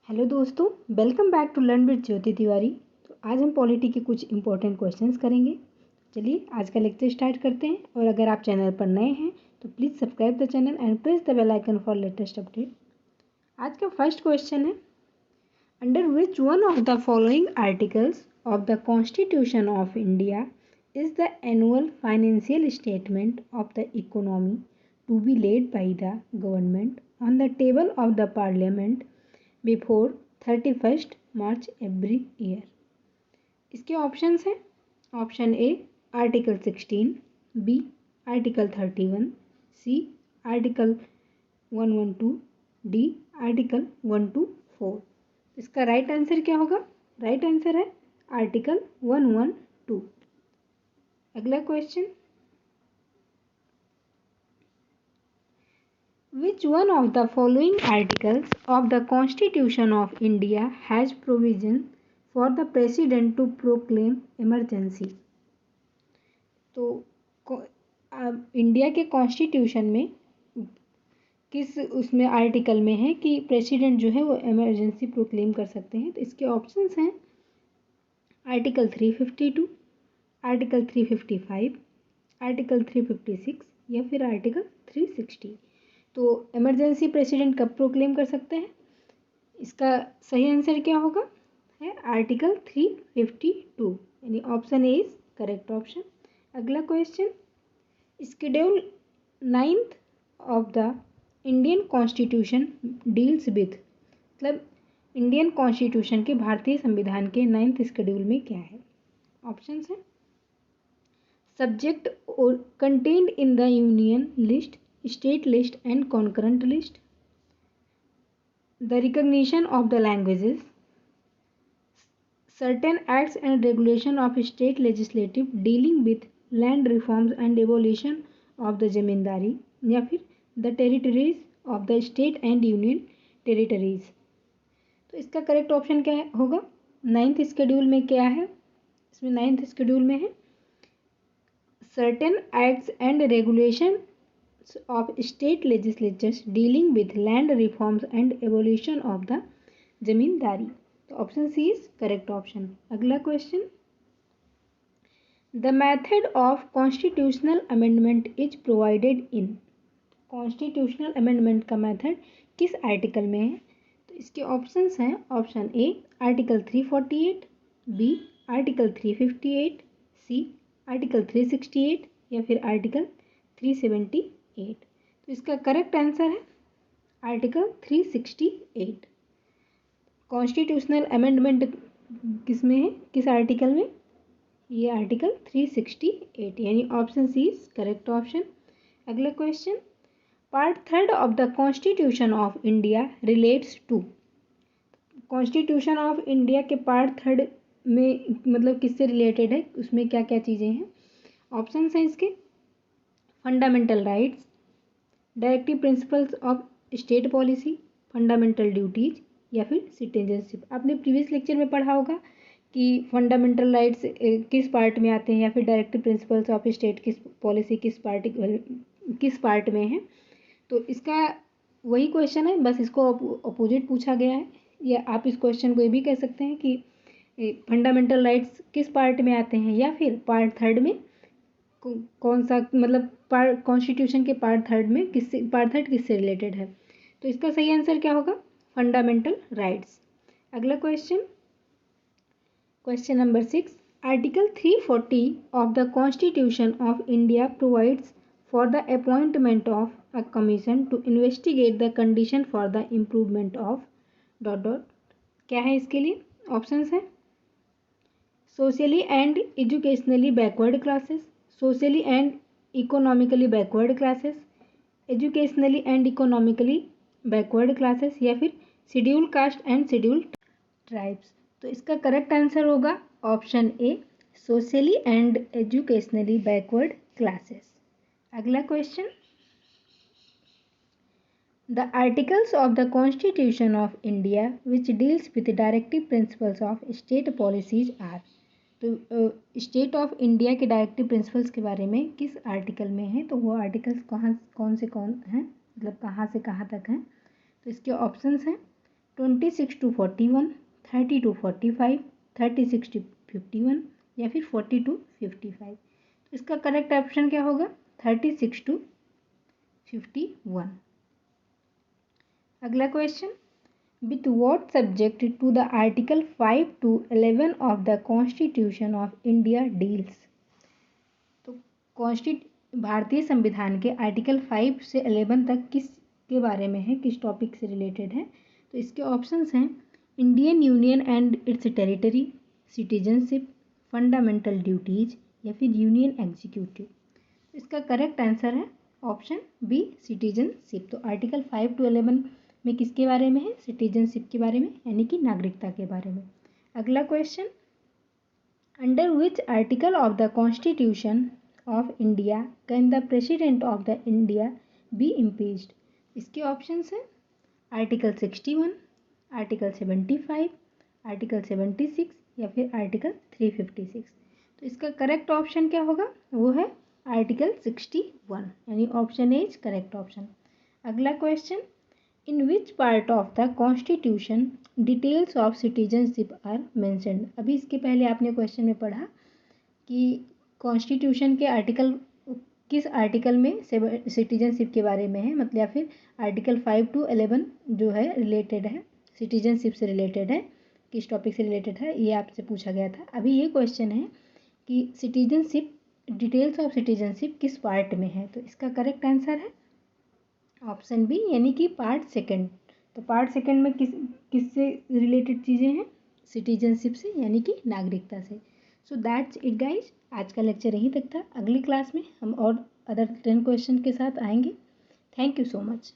Hello दोस्तों, welcome back to learn with Jyoti Tiwari. तो आज हम पॉलिटी के कुछ इंपॉर्टेंट क्वेश्चंस करेंगे। चलिए आज का लेक्चर स्टार्ट करते हैं। और अगर आप चैनल पर नए हैं तो please subscribe the channel and press the bell icon for latest update. आज का फर्स्ट क्वेश्चन है, under which one of the following articles of the constitution of India is the annual financial statement of the economy to be laid by the government on the table of the parliament before 31st March every year. इसके options हैं, option A article 16, B article 31, C article 112, D article 124। इसका right answer क्या होगा? Right answer है article 112। अगला question, which one of the following articles of the Constitution of India has provision for the President to proclaim emergency? तो India के constitution में किस उसमें आर्टिकल में है कि प्रेसिडेंट जो है वो इमरजेंसी प्रोक्लेम कर सकते हैं? तो इसके ऑप्शंस हैं आर्टिकल 352, आर्टिकल 355, आर्टिकल 356 या फिर आर्टिकल 360। तो इमरजेंसी प्रेसिडेंट कब प्रोक्लेम कर सकते हैं? इसका सही आंसर क्या होगा? है आर्टिकल 352, यानी option A is correct option. अगला question, schedule 9th of the Indian constitution deals with, मतलब इंडियन कॉन्स्टिट्यूशन के भारतीय संविधान के 9th शेड्यूल में क्या है? ऑप्शंस हैं, सब्जेक्ट और contained in the union list, state list and concurrent list, the recognition of the languages, certain acts and regulation of state legislative dealing with land reforms and abolition of the जमींदारी, या फिर the territories of the state and union territories। तो इसका correct option क्या होगा? 9th schedule में क्या है? इसमें 9th शेड्यूल में है certain acts and regulation of state legislatures dealing with land reforms and abolition of the जमींदारी। तो option C is correct option. अगला question, the method of constitutional amendment is provided in, constitutional amendment का method किस article में है? तो इसके options हैं, option A article 348, B article 358, C article 368 या फिर आर्टिकल 378। तो इसका करेक्ट आंसर है आर्टिकल 368। कॉन्स्टिट्यूशनल अमेंडमेंट किस में है, किस आर्टिकल में? ये आर्टिकल 368, यानी option C is correct option. अगला question, part 3rd of the constitution of India relates to, constitution of India के पार्ट 3rd में मतलब किससे रिलेटेड है, उसमें क्या क्या चीज़ें हैं? ऑप्शन हैं इसके, fundamental rights, directive principles of state policy, fundamental duties या फिर सिटीजनशिप। आपने प्रीवियस लेक्चर में पढ़ा होगा कि फंडामेंटल राइट्स किस पार्ट में आते हैं या फिर डायरेक्टिव प्रिंसिपल्स ऑफ स्टेट किस पॉलिसी किस पार्ट में है। तो इसका वही क्वेश्चन है, बस इसको अपोजिट पूछा गया है। या आप इस क्वेश्चन को ये भी कह सकते हैं कि फंडामेंटल राइट्स किस पार्ट में आते हैं या फिर पार्ट 3rd में कौन सा, मतलब कॉन्स्टिट्यूशन के पार्ट 3rd में पार्ट 3rd किससे रिलेटेड है? तो इसका सही आंसर क्या होगा? Fundamental rights. अगला question, question number 6, article 340 of the constitution of India provides for the appointment of a commission to investigate the condition for the improvement of dot dot. क्या है इसके लिए? ऑप्शंस हैं, socially and educationally backward classes, socially and economically backward classes, educationally and economically backward classes या फिर schedule caste and schedule tribes. तो इसका correct answer होगा option A, socially and educationally backward classes. अगला question, the articles of the constitution of India which deals with directive principles of state policies are. तो state of India के directive principles के बारे में किस article में है? तो वो आर्टिकल्स कौन से कौन हैं, मतलब कहाँ से कहाँ तक हैं? तो इसके ऑप्शंस हैं, 26 to 41, 30 to 45, 36 to 51 या फिर 40 to 55। तो इसका करेक्ट ऑप्शन क्या होगा? 36 to 51। अगला question, with what subject to the article 5 to 11 of the constitution of India deals. तो भारतीय संविधान के आर्टिकल 5 से 11 तक किस के बारे में है, किस टॉपिक से रिलेटेड है? तो इसके ऑप्शंस हैं Indian union and it's territory, citizenship, fundamental duties या फिर यूनियन एग्जीक्यूटिव। इसका करेक्ट आंसर है ऑप्शन बी, सिटीजनशिप। तो आर्टिकल 5 to 11 में किसके बारे में है? सिटीजनशिप के बारे में, यानी कि नागरिकता के बारे में। अगला question, under which article of the constitution of India can the president of the India be impeached? इसके ऑप्शंस हैं आर्टिकल 61, आर्टिकल 75, आर्टिकल 76 या फिर आर्टिकल 356। तो इसका करेक्ट ऑप्शन क्या होगा? वो है आर्टिकल 61, यानी option A is correct option. अगला question, in which part of the constitution details of citizenship are mentioned? अभी इसके पहले आपने क्वेश्चन में पढ़ा कि कॉन्स्टिट्यूशन के आर्टिकल किस आर्टिकल में सिटीजनशिप के बारे में है, मतलब या फिर आर्टिकल 5 to 11 जो है रिलेटेड है, सिटीजनशिप से रिलेटेड है, किस टॉपिक से रिलेटेड है, ये आपसे पूछा गया था। अभी ये क्वेश्चन है कि सिटीजनशिप, डिटेल्स ऑफ सिटीजनशिप किस पार्ट में है? तो इसका करेक्ट आंसर है ऑप्शन बी, यानी कि पार्ट सेकंड। तो पार्ट सेकंड में किससे रिलेटेड चीज़ें हैं? सिटीजनशिप से, यानी कि नागरिकता से। सो दैट्स इट गाइज, आज का लेक्चर यहीं तक था। अगली क्लास में हम और अदर 10 क्वेश्चन के साथ आएंगे। Thank you so much.